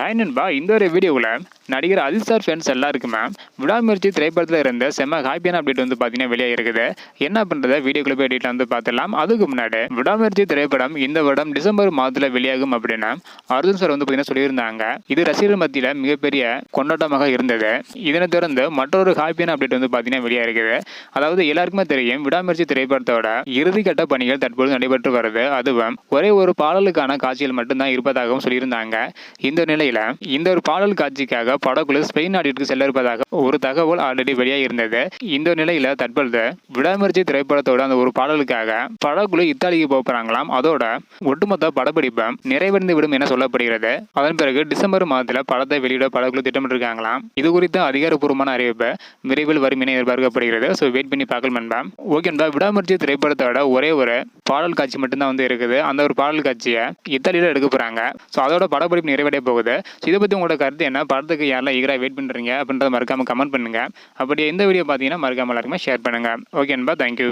Hi நண்பா, இந்த ஒரு வீடியோவில் நடிகர் அஜித் சார் ஃபேன்ஸ் எல்லாருக்குமே விடாமுயற்சி திரைப்படத்தில் இருந்த செம்ம ஹாப்பியான அப்டேட் வந்து பார்த்தீங்கன்னா வெளியே இருக்குது. என்ன பண்ணுறத வீடியோக்குள்ள போய் டீட்டெயில் வந்து பார்த்துடலாம். அதுக்கு முன்னாடி விடாமுயற்சி திரைப்படம் இந்த வருடம் டிசம்பர் மாதத்தில் வெளியாகும் அப்படின்னு அர்ஜுன் சார் வந்து பார்த்தீங்கன்னா சொல்லியிருந்தாங்க. இது ரசிகர்கள் மத்தியில் மிகப்பெரிய கொண்டாட்டமாக இருந்தது. இதனை தொடர்ந்து மற்றொரு ஹாப்பியான அப்டேட் வந்து பார்த்தீங்கன்னா வெளியாக இருக்குது. அதாவது எல்லாருக்குமே தெரியும், விடாமுயற்சி திரைப்படத்தோட இறுதிக்கட்ட பணிகள் தற்போது நடைபெற்று வருது. அதுவும் ஒரே ஒரு பாடலுக்கான காட்சிகள் மட்டும்தான் இருப்பதாகவும் சொல்லியிருந்தாங்க. இந்த நிலையில இந்த ஒரு பாடல் காட்சிக்காக படக்குழு ஸ்பெயின் நாட்டிற்கு செல்ல இருப்பதாக ஒரு தகவல் ஆல்ரெடி வெளியாக இருந்தது. இந்த நிலையில தற்பொழுது விடாமுயற்சி திரைப்படத்தோட அந்த ஒரு பாடலுக்காக படக்குழு இத்தாலிக்கு போறாங்களாம். அதோட ஒட்டுமொத்த படப்பிடிப்பு நிறைவடைந்து விடும் என சொல்லப்படுகிறது. அதன் பிறகு டிசம்பர் மாதத்துல படத்தை வெளியிட படக்குழு திட்டமிட்டிருக்காங்களாம். இது குறித்த அதிகாரப்பூர்வமான அறிவிப்பு விரைவில் வரும் என எதிர்பார்க்கப்படுகிறது. ஸோ வெயிட் பண்ணி பார்க்கலாம் நண்பா. ஓகே நண்பா, விடாமுயற்சி திரைப்படத்தோட ஒரே ஒரு பாடல் காட்சி மட்டும்தான் வந்து இருக்குது. அந்த ஒரு பாடல் காட்சியை இத்தாலியில எடுக்க போறாங்க. ஸோ அதோட படப்பிடிப்பு நிறைவடைய போகுது. இதை பற்றி உங்களோட கருத்து என்ன? படத்துக்கு யாரெல்லாம் ஈகராக வெயிட் பண்ணுறீங்க அப்படின்றத மறக்காம கமெண்ட் பண்ணுங்க. அப்படி இந்த வீடியோ பார்த்தீங்கன்னா மறக்காம எல்லாருக்குமே ஷேர் பண்ணுங்க. ஓகே நண்பா, தேங்க்யூ.